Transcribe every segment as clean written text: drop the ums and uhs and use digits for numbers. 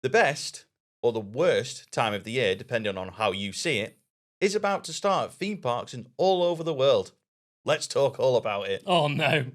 The best or the worst time of the year, depending on how you see it, is about to start at theme parks and all over the world. Let's talk all about it. Oh no.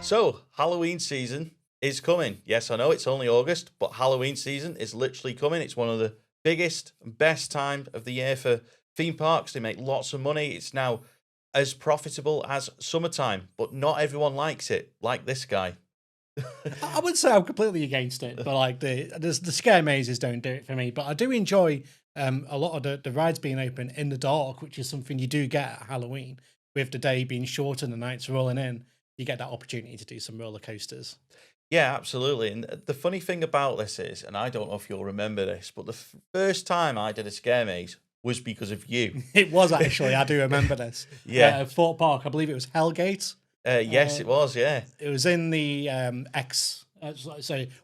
So, Halloween season is coming. Yes, I know it's only August, but Halloween season is literally coming. It's one of the biggest and best time of the year for theme parks. They make lots of money. It's now as profitable as summertime, but not everyone likes it, like this guy. I wouldn't say I'm completely against it, but like the scare mazes don't do it for me. But I do enjoy a lot of the rides being open in the dark, which is something you do get at Halloween. With the day being short and the nights rolling in, you get that opportunity to do some roller coasters. Yeah, absolutely. And the funny thing about this is, and I don't know if you'll remember this, but the first time I did a scare maze was because of you. It was actually, I do remember this. Yeah. Fort Park, I believe it was Hellgate. Yes, it was. Yeah, It was in the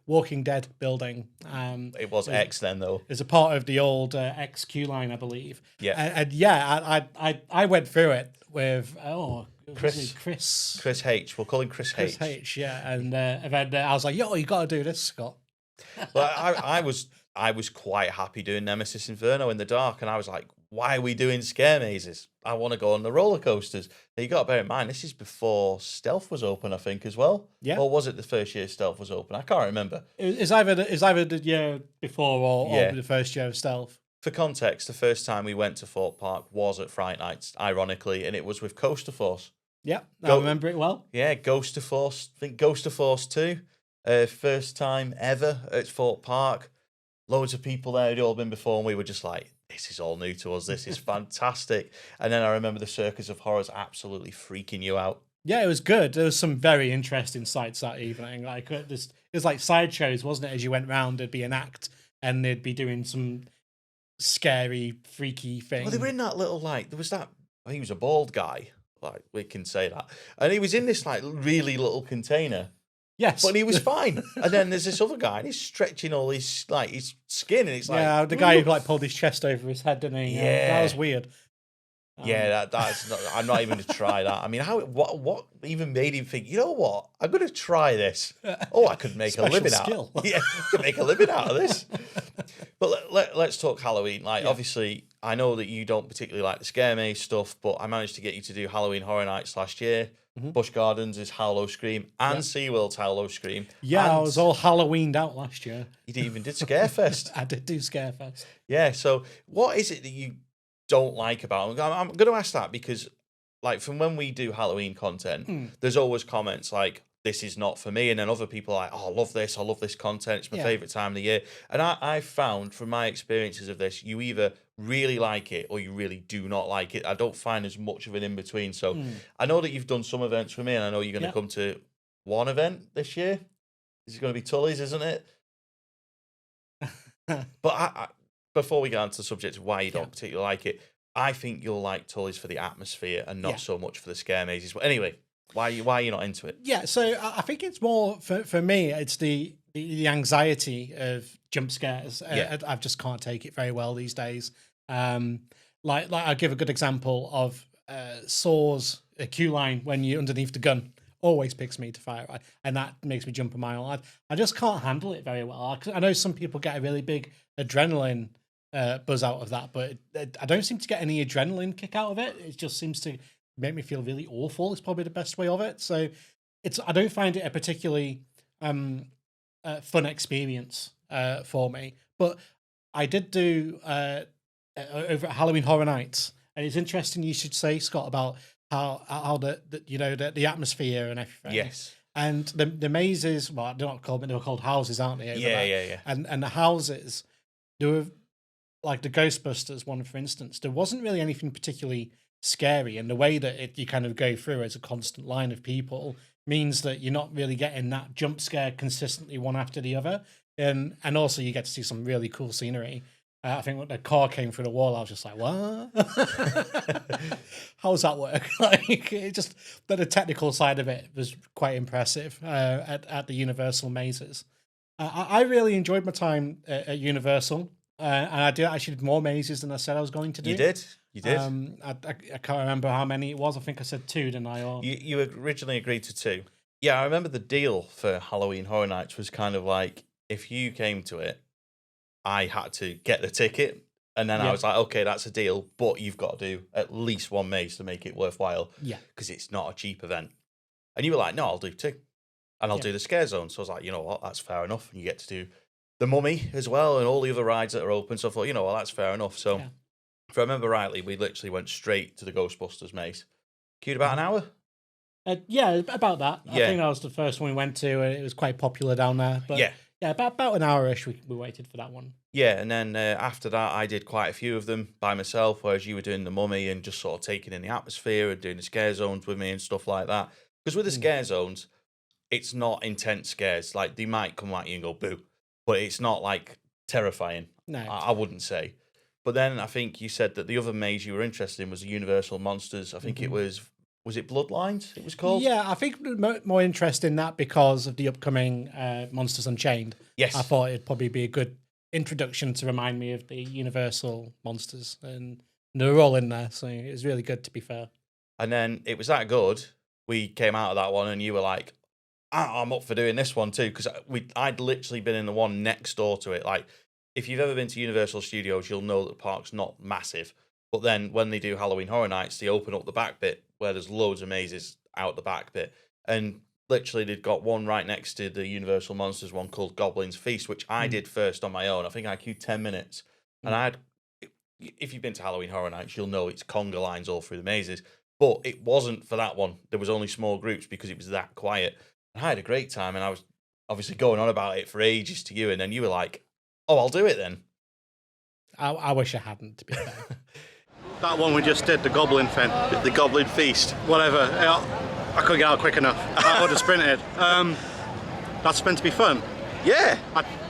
Walking Dead building. it was X then, though. It's a part of the old X queue line, I believe. Yeah. And yeah, I went through it with Chris. Chris H. We'll call him Chris H. Chris H. Yeah, and then I was like, "Yo, you got to do this, Scott." Well, I was quite happy doing Nemesis Inferno in the dark, and I was like, "Why are we doing scare mazes? I want to go on the roller coasters." Now, you got to bear in mind, this is before Stealth was open, I think, as well. Yeah. Or was it the first year Stealth was open? I can't remember. It's either the year before or the first year of Stealth. For context, the first time we went to Fort Park was at Fright Nights, ironically, and it was with Coaster Force. Yeah, I remember it well. Yeah, Ghost of Force. I think Ghost of Force 2. First time ever at Fort Park. Loads of people there who'd all been before, and we were just like, this is all new to us. This is fantastic. And then I remember the Circus of Horrors absolutely freaking you out. Yeah, it was good. There was some very interesting sights that evening. Like it was like sideshows, wasn't it? As you went round, there'd be an act, and they'd be doing some scary, freaky thing. Well, they were in that little, like, there was that, I think he was a bald guy. Like, we can say that. And he was in this, like, really little container. Yes, But he was fine. And then there's this other guy, and he's stretching all his, like, his skin, and it's like... yeah, the guy who like pulled his chest over his head, didn't he? Yeah. That was weird. Yeah, that's not, I'm not even going to try that. I mean, what even made him think, you know what? I'm going to try this. Oh, I could make a Special living skill. out. Yeah, I could make a living out of this. But let's talk Halloween. Like, obviously, I know that you don't particularly like the scare maze stuff, but I managed to get you to do Halloween Horror Nights last year. Busch Gardens is Hallow Scream, and SeaWorld's Hallow Scream. Yeah, and I was all Halloweened out last year. You even did Scarefest. I did do Scarefest. Yeah, so what is it that you don't like about it? I'm going to ask that because, like, from when we do Halloween content, there's always comments like, this is not for me, and then other people are like, oh, I love this content, it's my favourite time of the year. And I've found, from my experiences of this, you either really like it or you really do not like it. I don't find there's much of an in-between. So I know that you've done some events for me, and I know you're going to come to one event this year. It's going to be Tully's, isn't it? But before we get on to the subject of why you don't particularly like it, I think you'll like Tully's for the atmosphere and not so much for the scare mazes. But anyway, why are you not into it? Yeah, so I think it's more for me. It's the anxiety of jump scares. I just can't take it very well these days. Like I'll give a good example of Saw's queue line when you're underneath the gun. Always picks me to fire, and that makes me jump a mile. I just can't handle it very well. I know some people get a really big adrenaline buzz out of that, but I don't seem to get any adrenaline kick out of it. It just seems to make me feel really awful. It's probably the best way of it. So I don't find it a particularly fun experience for me. But I did do over at Halloween Horror Nights, and it's interesting you should say, Scott, about how the atmosphere and everything. Yes. And the mazes, well, they're not called, but they were called houses, aren't they? Over Yeah, there? yeah. And the houses, there were like the Ghostbusters one, for instance. There wasn't really anything particularly scary, and the way that you kind of go through as a constant line of people means that you're not really getting that jump scare consistently one after the other, and also you get to see some really cool scenery. I think when the car came through the wall, I was just like, "What? How does that work?" Like, it just the technical side of it was quite impressive at the Universal mazes. I really enjoyed my time at Universal, and I actually did more mazes than I said I was going to do. You did. You did. I can't remember how many it was. I think I said 2, didn't I? Or... You originally agreed to 2. Yeah, I remember the deal for Halloween Horror Nights was kind of like, if you came to it, I had to get the ticket. And then I was like, okay, that's a deal, but you've got to do at least one maze to make it worthwhile. Yeah. Because it's not a cheap event. And you were like, no, I'll do 2. And I'll do the scare zone. So I was like, you know what, that's fair enough. And you get to do the Mummy as well and all the other rides that are open. So I thought, you know what, that's fair enough. So if I remember rightly, we literally went straight to the Ghostbusters maze. Queued about an hour? Yeah, about that. I think that was the first one we went to, and it was quite popular down there. But yeah, about an hour-ish we waited for that one. Yeah, and then after that, I did quite a few of them by myself, whereas you were doing the Mummy and just sort of taking in the atmosphere and doing the scare zones with me and stuff like that. Because with the scare zones, it's not intense scares. Like, they might come at you and go, boo. But it's not, like, terrifying. No. I wouldn't say. But then I think you said that the other maze you were interested in was the Universal Monsters. I think it was it Bloodlines it was called? Yeah, I think more interest in that because of the upcoming Monsters Unchained. Yes. I thought it'd probably be a good introduction to remind me of the Universal Monsters. And they were all in there, so it was really good, to be fair. And then it was that good, we came out of that one and you were like, I'm up for doing this one too, because I'd literally been in the one next door to it. Like, if you've ever been to Universal Studios, you'll know that the park's not massive. But then when they do Halloween Horror Nights, they open up the back bit where there's loads of mazes out the back bit. And literally they've got one right next to the Universal Monsters one called Goblin's Feast, which I did first on my own. I think I queued 10 minutes. And I had, if you've been to Halloween Horror Nights, you'll know it's conga lines all through the mazes. But it wasn't for that one. There was only small groups because it was that quiet. And I had a great time, and I was obviously going on about it for ages to you, and then you were like, oh, I'll do it then. I wish I hadn't, to be fair. That one we just did, the Goblin thing. The Goblin Feast. Whatever. I couldn't get out quick enough. I would have sprinted. That's meant to be fun. Yeah.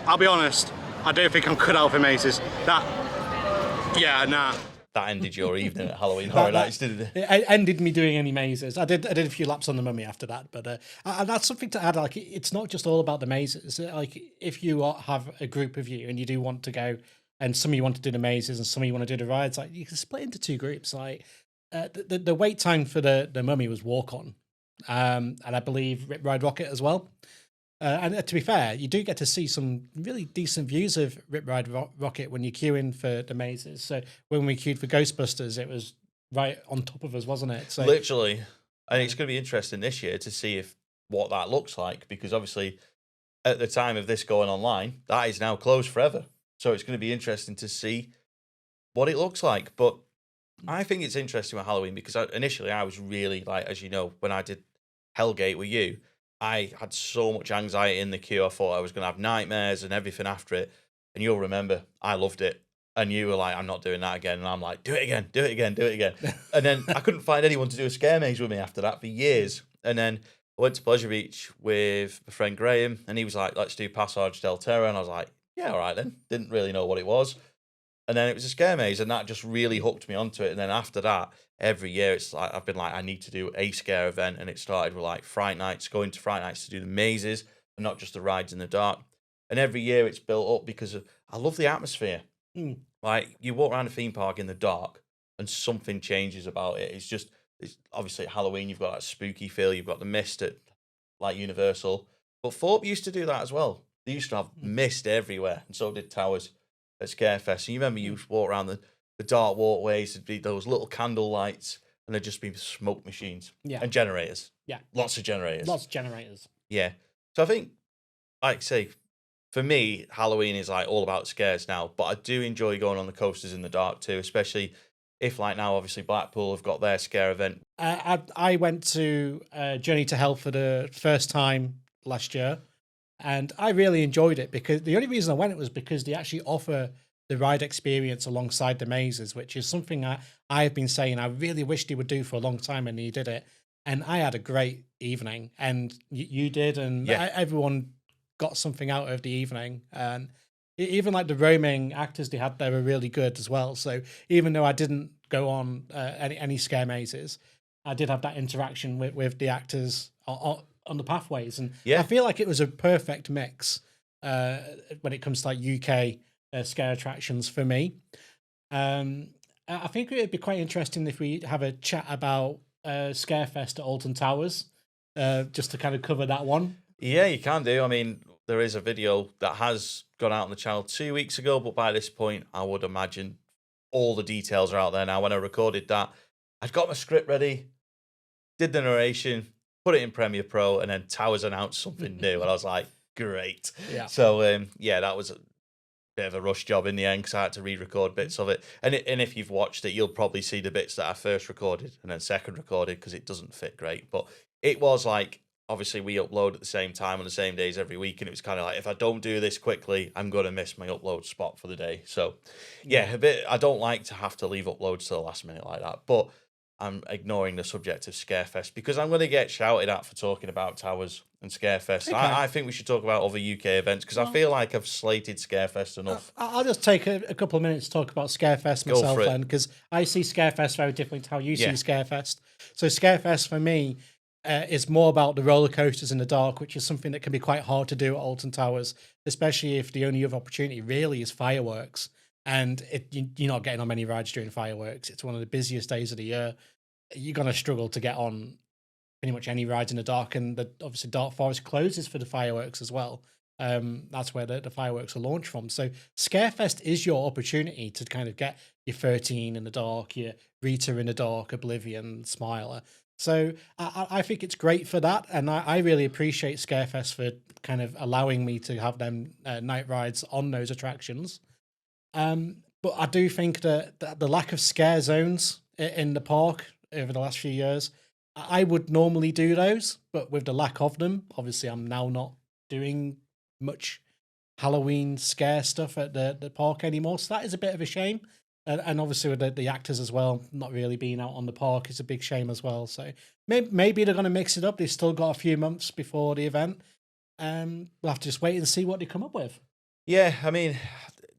I'll be honest, I don't think I'm good out for mazes. Nah. That ended your evening at Halloween Horror Nights, didn't it? It ended me doing any mazes. I did a few laps on the Mummy after that, but and that's something to add. Like, it's not just all about the mazes. Like, if you have a group of you and you do want to go, and some of you want to do the mazes and some of you want to do the rides, like, you can split into 2 groups. Like, the wait time for the Mummy was walk on, and I believe Rip Ride Rockit as well. And to be fair, you do get to see some really decent views of Rip Ride Rockit when you're queuing for the mazes. So when we queued for Ghostbusters, it was right on top of us, wasn't it? So, literally. And it's going to be interesting this year to see what that looks like, because obviously at the time of this going online, that is now closed forever. So it's going to be interesting to see what it looks like. But I think it's interesting with Halloween because initially I was really, like, as you know, when I did Hellgate with you, I had so much anxiety in the queue. I thought I was going to have nightmares and everything after it. And you'll remember, I loved it. And you were like, I'm not doing that again. And I'm like, do it again, do it again, do it again. And then I couldn't find anyone to do a scare maze with me after that for years. And then I went to Pleasure Beach with my friend Graham, and he was like, let's do Passage del Terra. And I was like, yeah, all right then. Didn't really know what it was. And then it was a scare maze, and that just really hooked me onto it. And then after that, every year it's like I've been like, I need to do a scare event, and it started with like Fright Nights, going to Fright Nights to do the mazes and not just the rides in the dark. And every year it's built up because I love the atmosphere. Like, you walk around a theme park in the dark and something changes about it. It's obviously at Halloween, you've got that spooky feel, you've got the mist at like Universal. But Thorpe used to do that as well. They used to have mist everywhere, and so did Towers at Scarefest. And you remember you walk around the dark walkways, there'd be those little candle lights, and there'd just be smoke machines and generators. Yeah. Lots of generators. Lots of generators. Yeah. So I think, like I say, for me, Halloween is like all about scares now, but I do enjoy going on the coasters in the dark too, especially if like now, obviously Blackpool have got their scare event. I went to Journey to Hell for the first time last year, and I really enjoyed it because the only reason I went was because they actually offer the ride experience alongside the mazes, which is something I've been saying I really wish they would do for a long time, and they did it. And I had a great evening, and you did, and Yeah. everyone got something out of the evening. And even like the roaming actors they had there were really good as well. So even though I didn't go on any scare mazes, I did have that interaction with the actors on the pathways, and Yeah. I feel like it was a perfect mix when it comes to like UK scare attractions for me. I think it would be quite interesting if we have a chat about Scarefest at Alton Towers, just to kind of cover that one. Yeah, you can do. I mean, there is a video that has gone out on the channel 2 weeks ago, but by this point, I would imagine all the details are out there now. When I recorded that, I'd got my script ready, did the narration, put it in Premiere Pro, and then Towers announced something new, and I was like, great. Yeah. So, yeah, that was a bit of a rush job in the end because I had to re-record bits of it. And if you've watched it, you'll probably see the bits that I first recorded and then second recorded because it doesn't fit great. But it was like, obviously we upload at the same time on the same days every week, and it was kind of like, if I don't do this quickly, I'm going to miss my upload spot for the day. So yeah, a bit. I don't like to have to leave uploads to the last minute like that, but I'm ignoring the subject of Scarefest because I'm going to get shouted at for talking about Towers and Scarefest. Okay. I think we should talk about other UK events because I feel like I've slated Scarefest enough. I'll just take a couple of minutes to talk about Scarefest Go myself for it. then, because I see Scarefest very differently to how you Yeah. see Scarefest. So Scarefest for me is more about the roller coasters in the dark, which is something that can be quite hard to do at Alton Towers, especially if the only other opportunity really is fireworks. And you're not getting on many rides during fireworks. It's one of the busiest days of the year. You're going to struggle to get on pretty much any rides in the dark. And obviously Dark Forest closes for the fireworks as well. That's where the fireworks are launched from. So Scarefest is your opportunity to kind of get your 13 in the dark, your Rita in the dark, Oblivion, Smiler. So I think it's great for that. And I really appreciate Scarefest for kind of allowing me to have them night rides on those attractions. But I do think that the lack of scare zones in the park over the last few years, I would normally do those, but with the lack of them, obviously I'm now not doing much Halloween scare stuff at the park anymore. So that is a bit of a shame. And obviously with the actors as well, not really being out on the park is a big shame as well. So maybe they're going to mix it up. They've still got a few months before the event. We'll have to just wait and see what they come up with. Yeah, I mean,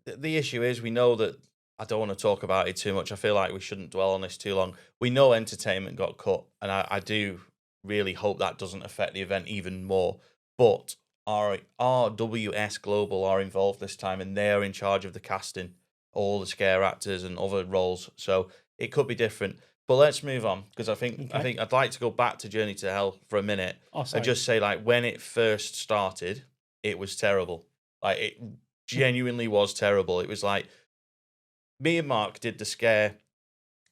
the issue is we know that I don't want to talk about it too much. I feel like we shouldn't dwell on this too long. We know entertainment got cut, and I do really hope that doesn't affect the event even more. But our RWS Global are involved this time, and they are in charge of the casting, all the scare actors and other roles. So it could be different. But let's move on because I think I'd like to go back to Journey to Hell for a minute and just say, like, when it first started, it was terrible. Like, it genuinely was terrible. It was like, me and Mark did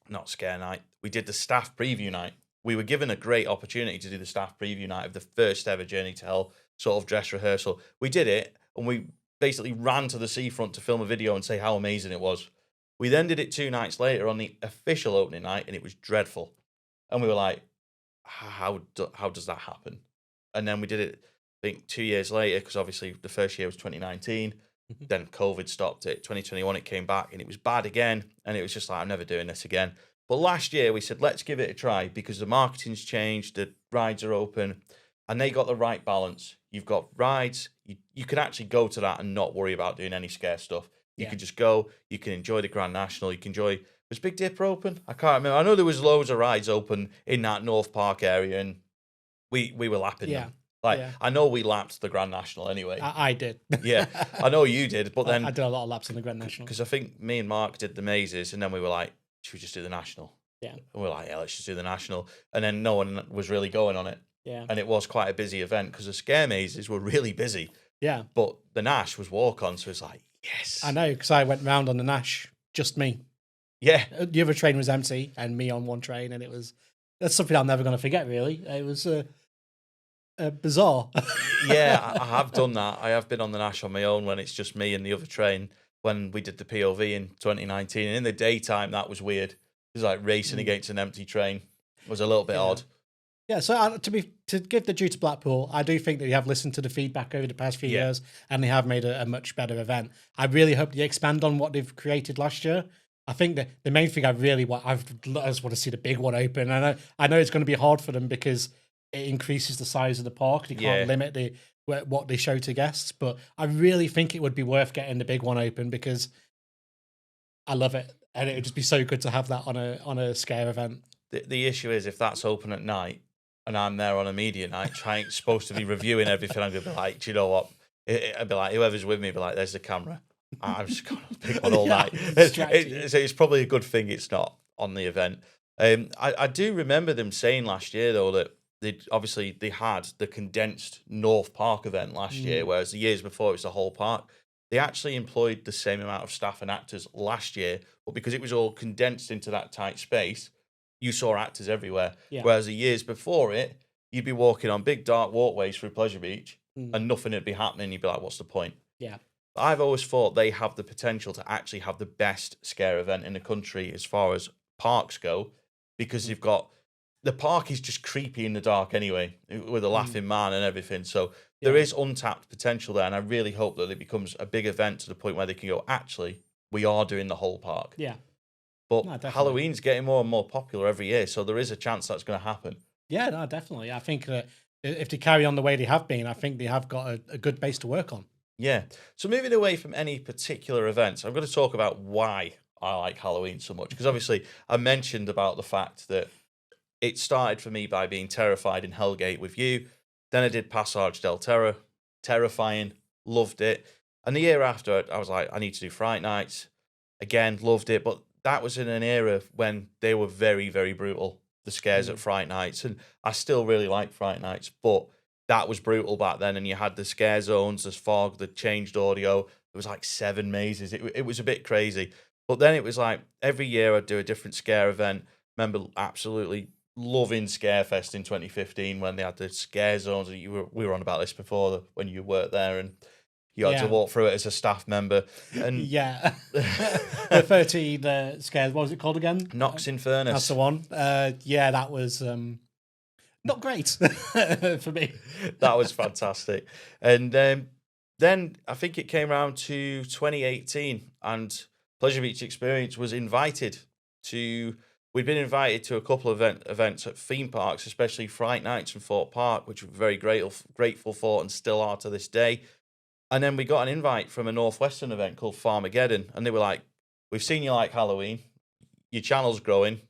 not scare night. We did the staff preview night. We were given a great opportunity to do the staff preview night of the first ever Journey to Hell sort of dress rehearsal. We did it, and we basically ran to the seafront to film a video and say how amazing it was. We then did it 2 nights later on the official opening night, and it was dreadful. And we were like, how does that happen? And then we did it, I think, 2 years later, because obviously the first year was 2019. Then COVID stopped it. 2021, it came back and it was bad again. And it was just like, I'm never doing this again. But last year we said, let's give it a try because the marketing's changed, the rides are open, and they got the right balance. You've got rides, you can actually go to that and not worry about doing any scare stuff. You can just go, you can enjoy the Grand National, you can enjoy, was Big Dipper open? I can't remember. I know there was loads of rides open in that North Park area, and we were lapping them. Like, I know we lapped the Grand National anyway. I did. Yeah, I know you did, but then I did a lot of laps in the Grand National. because I think me and Mark did the mazes, and then we were like, should we just do the National? Yeah. And we're like, yeah, let's just do the National. And then no one was really going on it. Yeah. And it was quite a busy event because the scare mazes were really busy. Yeah. But the Nash was walk on, so it's like, yes. I know, because I went round on the Nash, just me. Yeah. The other train was empty and me on one train, and that's something I'm never going to forget, really. It was bizarre. Yeah, I have done that. I have been on the Nash on my own when it's just me and the other train when we did the POV in 2019. And in the daytime, that was weird was like racing against an empty train. It was a little bit odd. Yeah, so to give the due to Blackpool, I do think that they have listened to the feedback over the past few years, and they have made a much better event. I really hope they expand on what they've created last year. I think that the main thing I just want to see the big one open. I know it's going to be hard for them because it increases the size of the park. They can't limit what they show to guests, but I really think it would be worth getting the big one open because I love it, and it would just be so good to have that on a scare event. The issue is if that's open at night and I'm there on a media night, supposed to be reviewing everything, I'm going to be like, do you know what? I'd be like, whoever's with me, be like, there's the camera. I'm just going to pick one all night. It's probably a good thing it's not on the event. I do remember them saying last year, though, that they had the condensed North Park event last year, whereas the years before it was the whole park. They actually employed the same amount of staff and actors last year, but because it was all condensed into that tight space, you saw actors everywhere. Yeah. Whereas the years before it, you'd be walking on big dark walkways through Pleasure Beach and nothing would be happening. You'd be like, what's the point? Yeah. But I've always thought they have the potential to actually have the best scare event in the country as far as parks go, because you've got the park is just creepy in the dark anyway, with a laughing man and everything. So there is untapped potential there, and I really hope that it becomes a big event to the point where they can go, actually, we are doing the whole park. Yeah. But no, Halloween's getting more and more popular every year, so there is a chance that's going to happen. Yeah, no, definitely. I think that if they carry on the way they have been, I think they have got a good base to work on. Yeah. So moving away from any particular events, I'm going to talk about why I like Halloween so much. Because obviously I mentioned about the fact that it started for me by being terrified in Hellgate with you. Then I did Passage del Terror. Terrifying. Loved it. And the year after, I was like, I need to do Fright Nights. Again, loved it. But that was in an era when they were very, very brutal, the scares at Fright Nights. And I still really like Fright Nights, but that was brutal back then. And you had the scare zones, the fog, the changed audio. It was like 7 mazes. It was a bit crazy. But then it was like every year I'd do a different scare event. Remember absolutely loving Scarefest in 2015 when they had the scare zones. We were on about this before when you worked there, and you had to walk through it as a staff member. And the 30 the scares. What was it called again? Nox Infernus. That's the one. That was not great for me. That was fantastic. And then I think it came around to 2018, and Pleasure Beach Experience was invited to. We'd been invited to a couple of events at theme parks, especially Fright Nights and Thorpe Park, which we're very grateful for and still are to this day. And then we got an invite from a Northwestern event called Farmageddon, and they were like, we've seen you like Halloween, your channel's growing,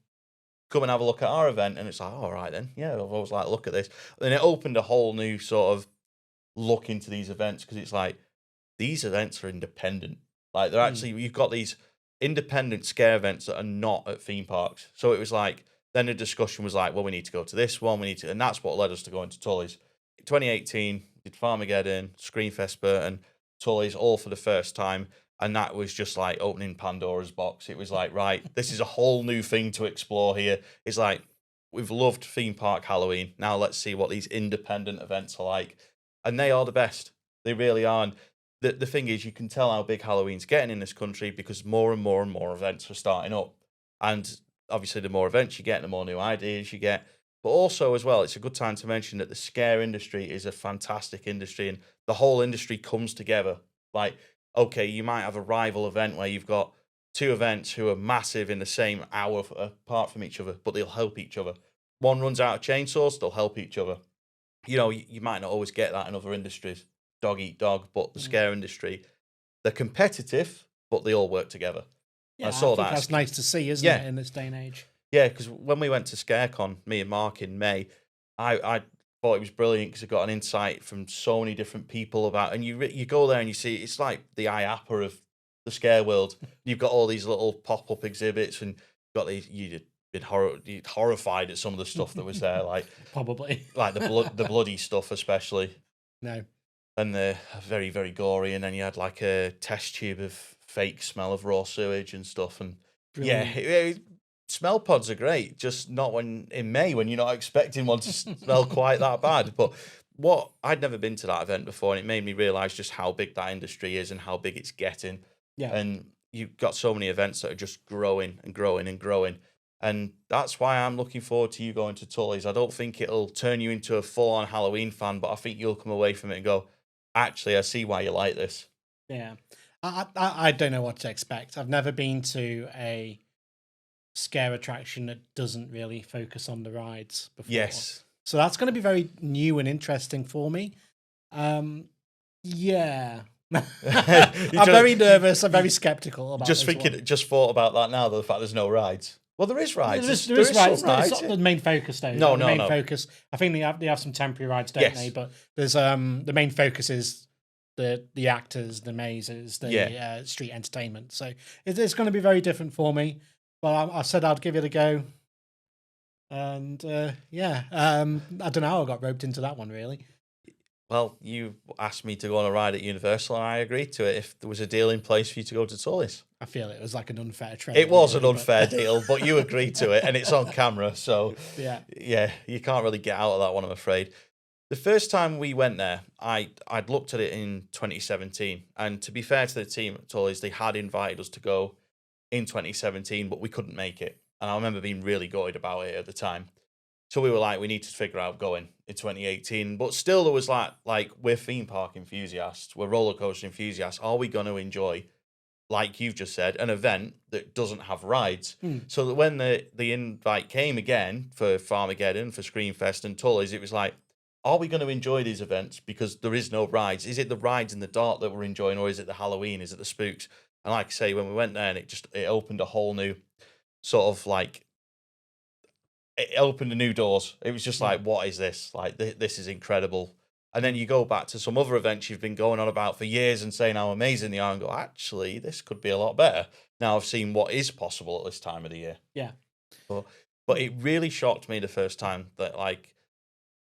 come and have a look at our event. And it's like, all right then, yeah, I've always like, look at this. And it opened a whole new sort of look into these events, because it's like, these events are independent. Like they're actually, you've got these independent scare events that are not at theme parks. So it was like, then the discussion was like, well, we need to go to this one, and that's what led us to going to Tully's. 2018, did Farmageddon, Screenfest Burton, Tully's, all for the first time. And that was just like opening Pandora's box. It was like, right, this is a whole new thing to explore here. It's like, we've loved theme park Halloween. Now let's see what these independent events are like. And they are the best. They really are. And the thing is, you can tell how big Halloween's getting in this country because more and more and more events are starting up. And obviously, the more events you get, the more new ideas you get. But also, as well, it's a good time to mention that the scare industry is a fantastic industry, and the whole industry comes together. Like, okay, you might have a rival event where you've got two events who are massive in the same hour apart from each other, but they'll help each other. One runs out of chainsaws, they'll help each other. You know, you might not always get that in other industries. Dog eat dog, but the scare industry, they're competitive, but they all work together. Yeah, I think that's nice to see, isn't it, in this day and age? Yeah, because when we went to ScareCon, me and Mark in May, I thought it was brilliant because I got an insight from so many different people about, and you go there and you see it's like the IAPA of the scare world. You've got all these little pop-up exhibits, and got these. You'd been horrified at some of the stuff that was there, like probably like the bloody stuff, especially. No. And they're very, very gory. And then you had like a test tube of fake smell of raw sewage and stuff. And smell pods are great, just not in May when you're not expecting one to smell quite that bad. But I'd never been to that event before, and it made me realise just how big that industry is and how big it's getting. Yeah. And you've got so many events that are just growing and growing and growing. And that's why I'm looking forward to you going to Tully's. I don't think it'll turn you into a full-on Halloween fan, but I think you'll come away from it and go, actually, I see why you like this. Yeah. I don't know what to expect. I've never been to a scare attraction that doesn't really focus on the rides before. Yes. So that's going to be very new and interesting for me. Yeah. I'm very nervous. I'm very skeptical about just this thinking, one. just thought about that now. The fact there's no rides. Well, there is rides. There is rides. some rides. It's not the main focus though. No, the main no. focus. I think they have some temporary rides, don't Yes. they? But there's the main focus is the actors, the mazes, the street entertainment. So it's going to be very different for me. But I said I'd give it a go. And I don't know how I got roped into that one really. Well, you asked me to go on a ride at Universal, and I agreed to it if there was a deal in place for you to go to Tully's. I feel it was like an unfair trade. It was an really, unfair deal, but you agreed to it, and it's on camera, so yeah, you can't really get out of that one, I'm afraid. The first time we went there, I'd looked at it in 2017, and to be fair to the team at Tully's, they had invited us to go in 2017, but we couldn't make it, and I remember being really gutted about it at the time. So we were like, we need to figure out going in 2018. But still, there was like we're theme park enthusiasts, we're roller coaster enthusiasts. Are we going to enjoy, like you've just said, an event that doesn't have rides? So that when the invite came again for Farmageddon, for Screamfest and Tully's, it was like, are we going to enjoy these events because there is no rides? Is it the rides in the dark that we're enjoying, or is it the Halloween? Is it the spooks? And like I say, when we went there, and it opened a whole new sort of like, it opened the new doors. It was just like, what is this? Like, this is incredible. And then you go back to some other events you've been going on about for years and saying how amazing they are, and go, actually, this could be a lot better. Now I've seen what is possible at this time of the year. Yeah. But it really shocked me the first time that, like,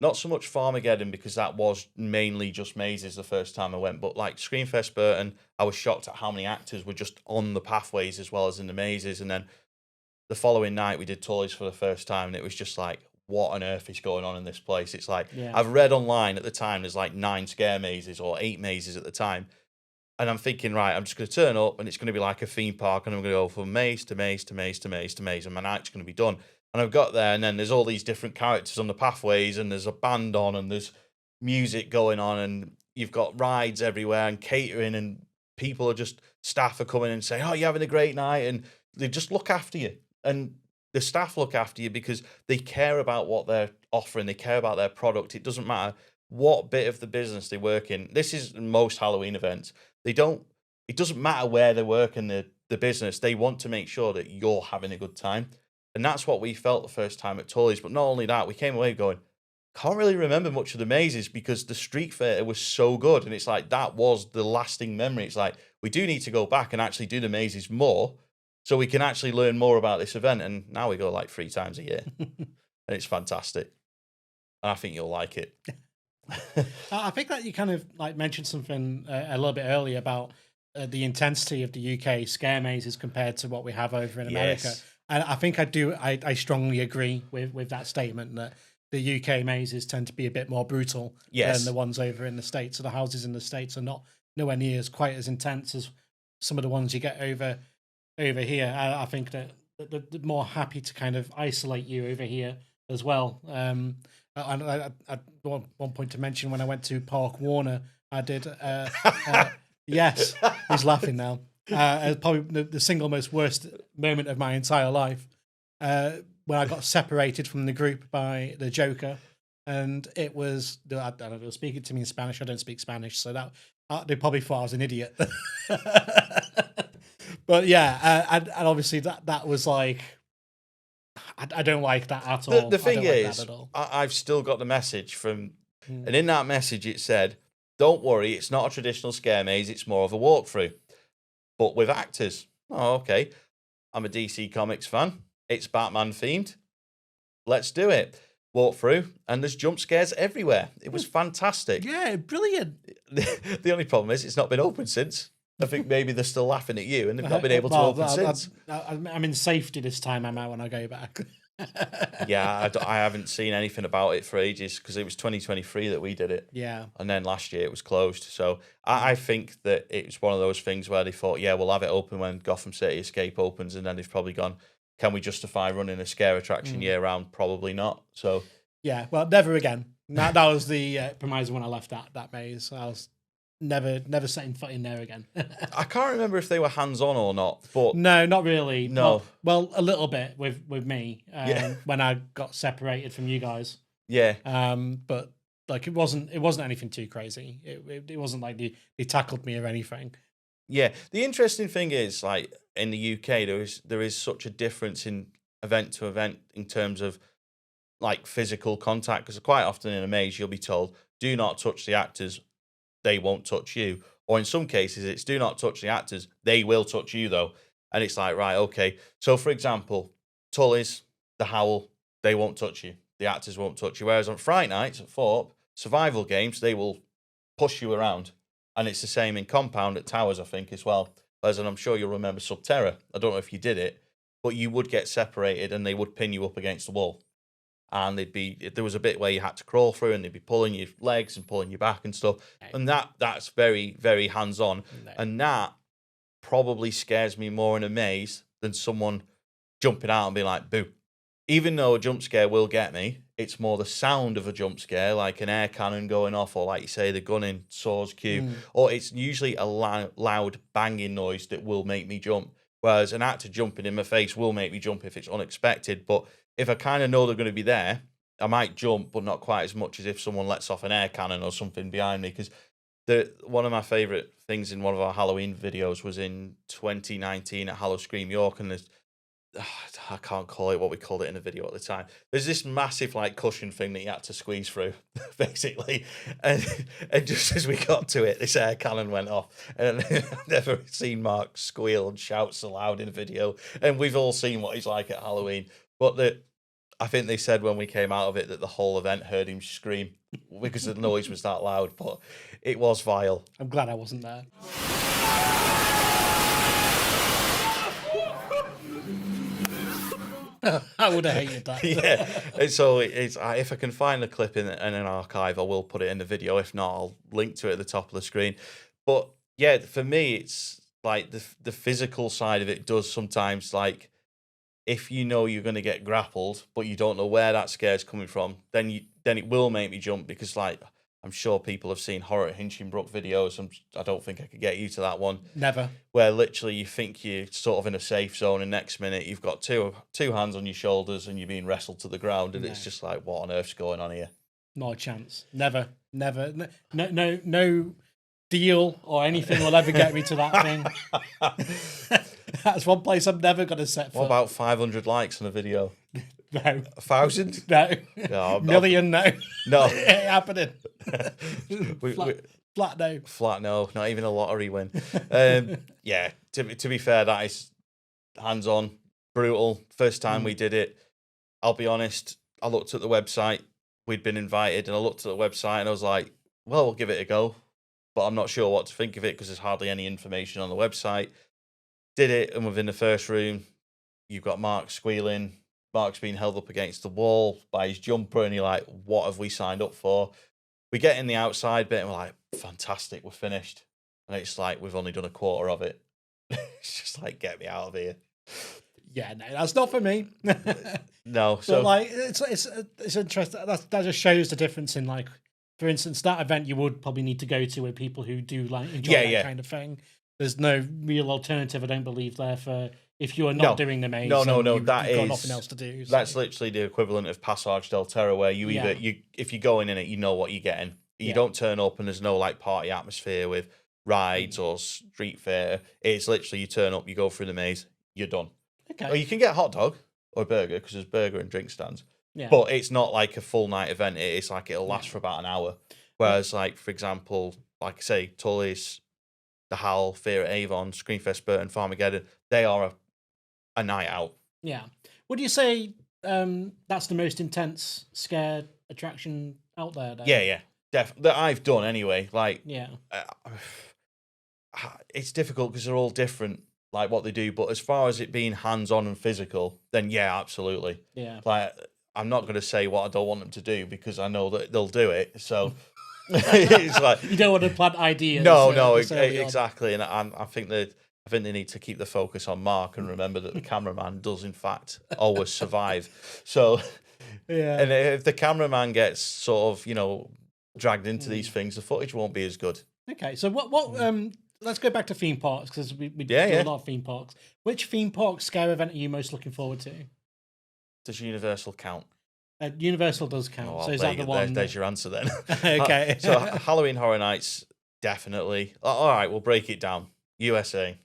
not so much Farmageddon, because that was mainly just mazes the first time I went, but like Screamfest Burton, I was shocked at how many actors were just on the pathways as well as in the mazes. And then the following night we did Tully's for the first time, and it was just like, what on earth is going on in this place? It's like, I've read online at the time there's like 9 scare mazes or 8 mazes at the time, and I'm thinking, right, I'm just going to turn up and it's going to be like a theme park, and I'm going to go from maze to maze to maze to maze to maze, and my night's going to be done. And I've got there, and then there's all these different characters on the pathways, and there's a band on, and there's music going on, and you've got rides everywhere and catering, and people are just, staff are coming and saying, oh, you're having a great night, and they just look after you. And the staff look after you because they care about what they're offering. They care about their product. It doesn't matter what bit of the business they work in. This is most Halloween events. It doesn't matter where they work in the business. They want to make sure that you're having a good time. And that's what we felt the first time at Tully's. But not only that, we came away going, can't really remember much of the mazes because the street fair was so good. And it's like, that was the lasting memory. It's like, we do need to go back and actually do the mazes more, so we can actually learn more about this event. And now we go like 3 times a year. And it's fantastic. And I think you'll like it. I think that you kind of like mentioned something a little bit earlier about the intensity of the UK scare mazes compared to what we have over in America. Yes. And I think I strongly agree with that statement that the UK mazes tend to be a bit more brutal than the ones over in the States. So the houses in the States are nowhere near as quite as intense as some of the ones you get over here. I think that they're more happy to kind of isolate you over here as well. And I one point to mention, when I went to Park Warner, I did. Yes, he's laughing now. Probably the single most worst moment of my entire life, when I got separated from the group by the Joker, and it was, I don't know, they were speaking to me in Spanish. I don't speak Spanish, so that they probably thought I was an idiot. But yeah, and obviously that was like, I don't like that at all. The thing is, I've still got the message from, and in that message it said, don't worry, it's not a traditional scare maze, it's more of a walkthrough, but with actors. Oh, okay. I'm a DC Comics fan. It's Batman themed. Let's do it. Walk through, and there's jump scares everywhere. It was fantastic. Yeah, brilliant. The only problem is it's not been open since. I think maybe they're still laughing at you, and they've not been able to open since. I'm in safety this time. I'm out when I go back. Yeah, I haven't seen anything about it for ages because it was 2023 that we did it. Yeah. And then last year it was closed. So I think that it's one of those things where they thought, yeah, we'll have it open when Gotham City Escape opens, and then they've probably gone, can we justify running a scare attraction year round? Probably not. So yeah, well, never again. That was the premise when I left that maze. I was never setting foot in there again. I can't remember if they were hands on or not, but No, not really. No. Well, a little bit with me Yeah. when I got separated from you guys. yeah, But like it wasn't anything too crazy. It wasn't like they tackled me or anything. yeah. The interesting thing is, like in the UK, there is such a difference in event to event in terms of like physical contact. Because quite often in a maze, you'll be told, "Do not touch the actors; they won't touch you." Or in some cases, it's "Do not touch the actors; they will touch you, though." And it's like, right, okay. So, for example, Tully's, the Howl, they won't touch you. The actors won't touch you. Whereas on Fright Nights at Thorpe, survival games, they will push you around. And it's the same in Compound at Towers, I think, as well. Whereas, and I'm sure you'll remember Subterra. I don't know if you did it, but you would get separated and they would pin you up against the wall. And there was a bit where you had to crawl through and they'd be pulling your legs and pulling you back and stuff. And that's very, very hands-on. No. And that probably scares me more in a maze than someone jumping out and being like, boo. Even though a jump scare will get me, it's more the sound of a jump scare, like an air cannon going off, or like you say, the gun in Saw's Cube, or it's usually a loud banging noise that will make me jump. Whereas an actor jumping in my face will make me jump if it's unexpected. But if I kind of know they're going to be there, I might jump, but not quite as much as if someone lets off an air cannon or something behind me. Because one of my favourite things in one of our Halloween videos was in 2019 at Hallowscream York, and I can't call it what we called it in the video at the time. There's this massive like cushion thing that you had to squeeze through, basically. And just as we got to it, this air cannon went off. And I've never seen Mark squeal and shout so loud in a video. And we've all seen what he's like at Halloween. But I think they said when we came out of it that the whole event heard him scream because the noise was that loud. But it was vile. I'm glad I wasn't there. I would have hated that. Yeah. And so it's if I can find the clip in an archive, I will put it in the video. If not, I'll link to it at the top of the screen. But yeah, for me, it's like the physical side of it does sometimes, like, if you know you're going to get grappled, but you don't know where that scare's coming from, then it will make me jump, because like I'm sure people have seen Horror at Hinchinbrook videos. I don't think I could get you to that one. Never. Where literally you think you're sort of in a safe zone, and next minute you've got two hands on your shoulders and you're being wrestled to the ground, and it's just like, what on earth's going on here? Not a chance. Never. No deal or anything will ever get me to that thing. That's one place I'm never going to set foot. What about 500 likes on a video? No. 1,000? No. No, Million, no. No. It ain't happening. Flat no. Flat no, not even a lottery win. Yeah, to be fair, that is hands-on, brutal. First time we did it, I'll be honest, I looked at the website, we'd been invited, and I looked at the website and I was like, well, we'll give it a go. But I'm not sure what to think of it because there's hardly any information on the website. Did it, and within the first room, you've got Mark squealing. Mark's being held up against the wall by his jumper, and you're like, what have we signed up for? We get in the outside bit, and we're like, fantastic, we're finished. And it's like, we've only done a quarter of it. It's just like, get me out of here. Yeah, no, that's not for me. No, so but like, it's interesting. That just shows the difference in, like, for instance, that event you would probably need to go to with people who do like enjoy that kind of thing. There's no real alternative, I don't believe, there for if you are not doing the maze. No. You've That got is nothing else to do. So. That's literally the equivalent of Passage del Terror, where you either if you're going in it, you know what you're getting. You don't turn up and there's no like party atmosphere with rides or street fair. It's literally you turn up, you go through the maze, you're done. Okay. Or you can get a hot dog or a burger because there's burger and drink stands. Yeah. But it's not like a full night event. It's like it'll last for about an hour. Whereas, like, for example, like I say, Tully's, The Howl, Fear at Avon, Screamfest Burton, Farmageddon, they are a night out. Yeah. Would you say that's the most intense scare attraction out there? Then? Yeah. That I've done anyway. Like, yeah. It's difficult because they're all different, like what they do. But as far as it being hands-on and physical, then yeah, absolutely. Yeah. Like, I'm not going to say what I don't want them to do because I know that they'll do it. So it's like you don't want to plant ideas. No, exactly. And I think that I think they need to keep the focus on Mark and remember that the cameraman does, in fact, always survive. So, Yeah. and if the cameraman gets sort of, dragged into these things, the footage won't be as good. Okay, so what let's go back to theme parks, because we do Yeah. a lot of theme parks. Which theme park scare event are you most looking forward to? Does Universal count? Universal does count. Oh, So is that the one? There's your answer then. Okay. So Halloween Horror Nights, definitely. All right, we'll break it down. USA,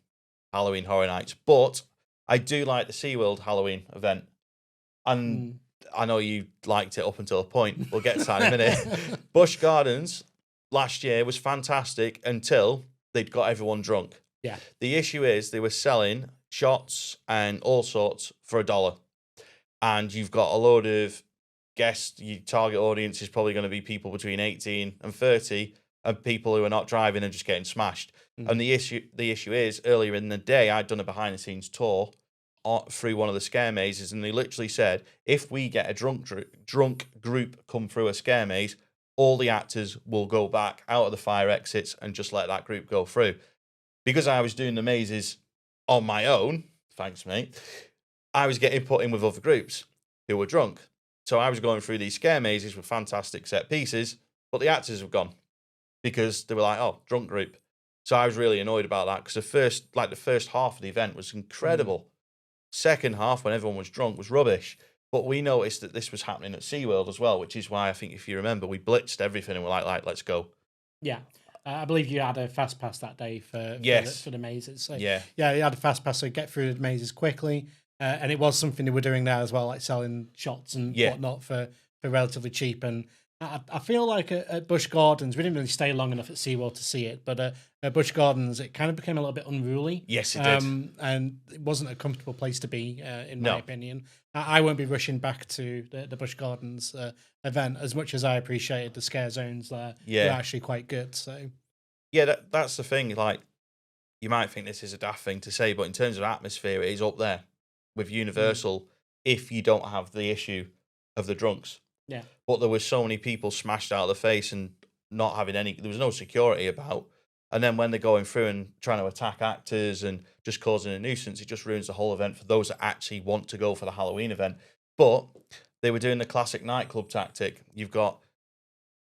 Halloween Horror Nights. But I do like the SeaWorld Halloween event. And I know you liked it up until a point. We'll get to that in a minute. Busch Gardens last year was fantastic until they'd got everyone drunk. Yeah. The issue is they were selling shots and all sorts for $1. And you've got a load of guests. Your target audience is probably going to be people between 18 and 30 and people who are not driving and just getting smashed. And the issue is, earlier in the day, I'd done a behind-the-scenes tour through one of the scare mazes, and they literally said, if we get a drunk group come through a scare maze, all the actors will go back out of the fire exits and just let that group go through. Because I was doing the mazes on my own, thanks mate, I was getting put in with other groups who were drunk. So I was going through these scare mazes with fantastic set pieces, but the actors have gone because they were like, oh, drunk group. So I was really annoyed about that, because the first half of the event was incredible. Second half, when everyone was drunk, was rubbish. But we noticed that this was happening at SeaWorld as well, which is why I think, if you remember, we blitzed everything and we're like, let's go. Yeah. I believe you had a fast pass that day for the mazes. So, Yeah, you had a fast pass, so get through the mazes quickly. And it was something they were doing there as well, like selling shots and whatnot for relatively cheap. And I feel like at Busch Gardens, we didn't really stay long enough at SeaWorld to see it, but at Busch Gardens, it kind of became a little bit unruly. Yes, it did. And it wasn't a comfortable place to be, in my opinion. I won't be rushing back to the Busch Gardens event, as much as I appreciated the scare zones there. Yeah. They're actually quite good. So Yeah, that's the thing. Like, you might think this is a daft thing to say, but in terms of atmosphere, it is up there with Universal if you don't have the issue of the drunks. Yeah. But there were so many people smashed out of the face and not having there was no security about. And then when they're going through and trying to attack actors and just causing a nuisance, it just ruins the whole event for those that actually want to go for the Halloween event. But they were doing the classic nightclub tactic. You've got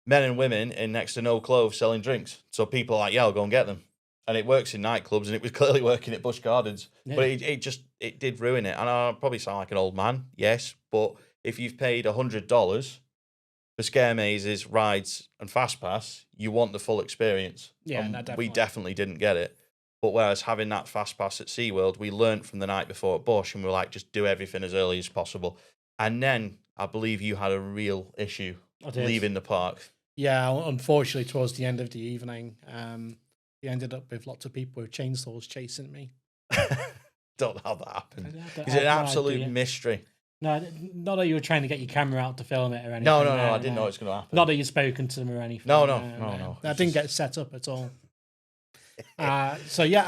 men and women in next to no clothes selling drinks. So people are like, yeah, I'll go and get them. And it works in nightclubs, and it was clearly working at Busch Gardens. Yeah. But it did ruin it. And I probably sound like an old man, yes, but if you've paid $100 for scare mazes, rides, and fast pass, you want the full experience. Yeah, And no, definitely. we definitely didn't get it. But whereas having that fast pass at SeaWorld, we learnt from the night before at Busch, and we were like, just do everything as early as possible. And then I believe you had a real issue leaving the park. Yeah, unfortunately, towards the end of the evening, we ended up with lots of people with chainsaws chasing me. Don't know how that happened. I It's an have no absolute idea. mystery. No, not that you were trying to get your camera out to film it or anything. No, I didn't know it was going to happen. Not that you'd spoken to them or anything. No. That didn't get set up at all. So yeah,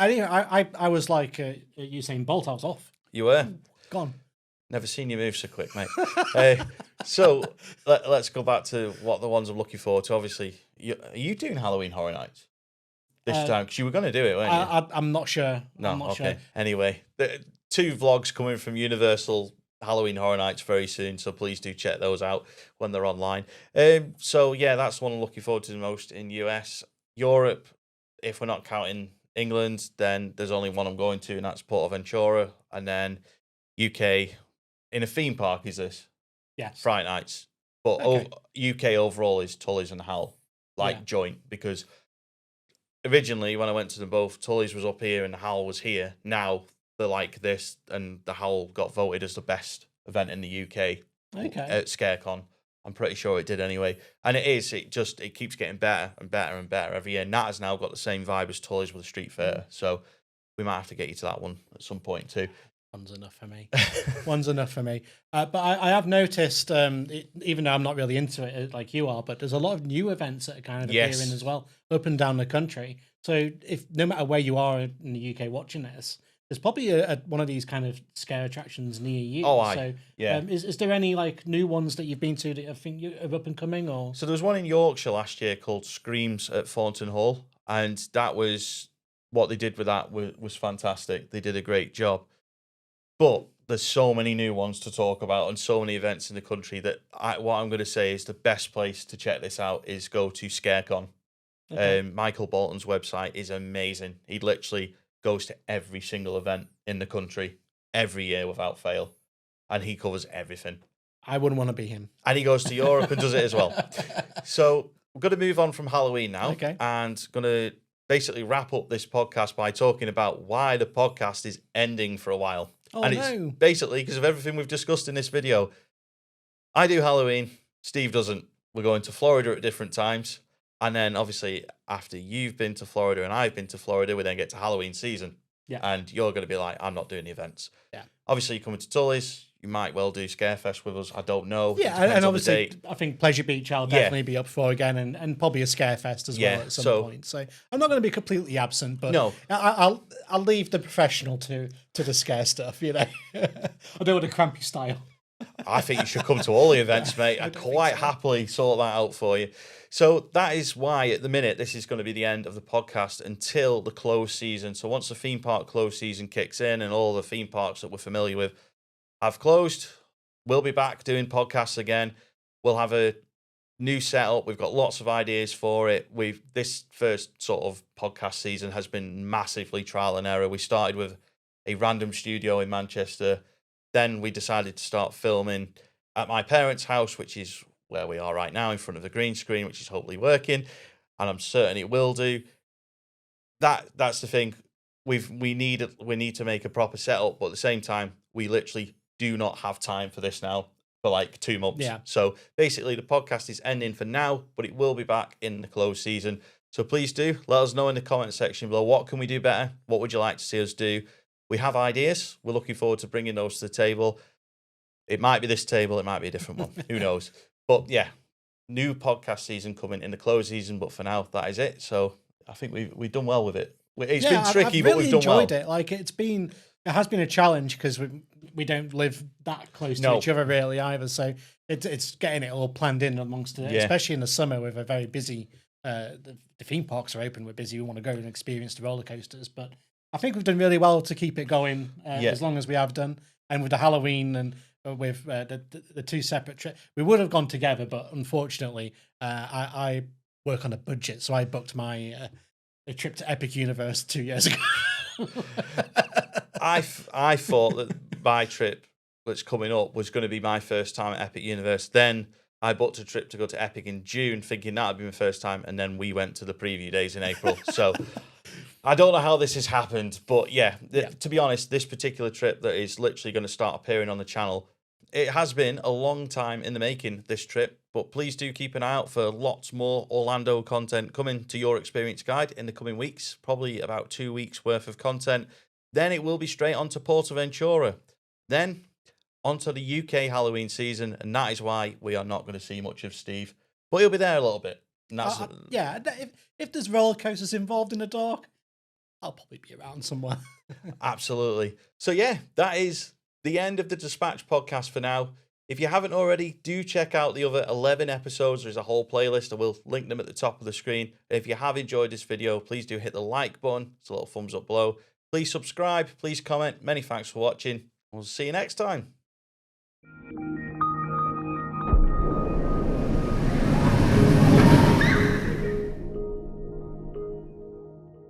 I was like Usain Bolt. I was off. You were? Gone. Never seen you move so quick, mate. So let's go back to what the ones I'm looking forward to. Obviously, are you doing Halloween Horror Nights this time? Because you were going to do it, weren't you? I'm not sure. No, I'm not okay. sure. Anyway, 2 vlogs coming from Universal Halloween Horror Nights very soon, so please do check those out when they're online. So yeah, that's the one I'm looking forward to the most in US. Europe, if we're not counting England, then there's only one I'm going to, and that's Portaventura. And then UK, in a theme park, is this? Yes. Fright Nights. But Okay. UK overall is Tully's and Hull, joint, because originally when I went to them both, Tully's was up here and Hull was here. Now they're like this, and the Hull got voted as the best event in the UK at ScareCon. I'm pretty sure it did anyway. And it is, it keeps getting better and better and better every year. Nat has now got the same vibe as Tully's with the Street Fair. So we might have to get you to that one at some point too. One's enough for me. One's enough for me. But I have noticed, even though I'm not really into it like you are, but there's a lot of new events that are kind of appearing as well, up and down the country. So if no matter where you are in the UK watching this, there's probably one of these kind of scare attractions near you. Is there any like new ones that you've been to that I think are up and coming? Or so there was one in Yorkshire last year called Screams at Thornton Hall, and that was what they did with that was fantastic. They did a great job. But there's so many new ones to talk about and so many events in the country that what I'm going to say is the best place to check this out is go to ScareCon. Okay. Michael Bolton's website is amazing. He literally goes to every single event in the country every year without fail. And he covers everything. I wouldn't want to be him. And he goes to Europe and does it as well. So we're going to move on from Halloween now. Okay. And going to basically wrap up this podcast by talking about why the podcast is ending for a while. Oh, and no. It's basically because of everything we've discussed in this video. I do Halloween. Steve doesn't. We're going to Florida at different times. And then obviously after you've been to Florida and I've been to Florida, we then get to Halloween season. Yeah. And you're going to be like, I'm not doing the events. Yeah. Obviously you're coming to Tully's. You might well do Scarefest with us. I don't know. Yeah, and obviously, I think Pleasure Beach I'll definitely be up for again, and probably a Scarefest as well at some point. So I'm not going to be completely absent, but no. I'll leave the professional to the scare stuff. You know, I'll do it a crampy style. I think you should come to all the events, mate. I'd quite happily sort that out for you. So that is why, at the minute, this is going to be the end of the podcast until the close season. So once the theme park close season kicks in and all the theme parks that we're familiar with have closed, we'll be back doing podcasts again. We'll have a new setup. We've got lots of ideas for it. This first sort of podcast season has been massively trial and error. We started with a random studio in Manchester. Then we decided to start filming at my parents' house, which is where we are right now, in front of the green screen, which is hopefully working, and I'm certain it will do. That's the thing. We need to make a proper setup, but at the same time, we literally do not have time for this now for like 2 months. Yeah. So basically, the podcast is ending for now, but it will be back in the closed season. So please do let us know in the comment section below, what can we do better? What would you like to see us do? We have ideas. We're looking forward to bringing those to the table. It might be this table. It might be a different one. Who knows? But yeah, new podcast season coming in the closed season. But for now, that is it. So I think we've done well with it. It's been tricky, but we've done well. I've really enjoyed it. Like it has been a challenge because we don't live that close to each other really either. So it's getting it all planned in amongst it, especially in the summer with a very busy. The theme parks are open. We're busy. We want to go and experience the roller coasters, but I think we've done really well to keep it going as long as we have done. And with the Halloween and with the two separate trips, we would have gone together, but unfortunately, I work on a budget, so I booked my a trip to Epic Universe 2 years ago. I thought that my trip that's coming up was going to be my first time at Epic Universe. Then I booked a trip to go to Epic in June, thinking that would be my first time, and then we went to the preview days in April. So I don't know how this has happened, but to be honest, this particular trip that is literally going to start appearing on the channel, it has been a long time in the making, this trip, but please do keep an eye out for lots more Orlando content coming to your experience guide in the coming weeks, probably about 2 weeks worth of content. Then it will be straight on to Portaventura. Then onto the UK Halloween season, and that is why we are not going to see much of Steve, but he'll be there a little bit. And that's if there's roller coasters involved in the dark, I'll probably be around somewhere. Absolutely. So yeah, that is the end of the Dispatch podcast for now. If you haven't already, do check out the other 11 episodes. There's a whole playlist. I will link them at the top of the screen. If you have enjoyed this video, please do hit the like button. It's a little thumbs up below. Please subscribe. Please comment. Many thanks for watching. We'll see you next time.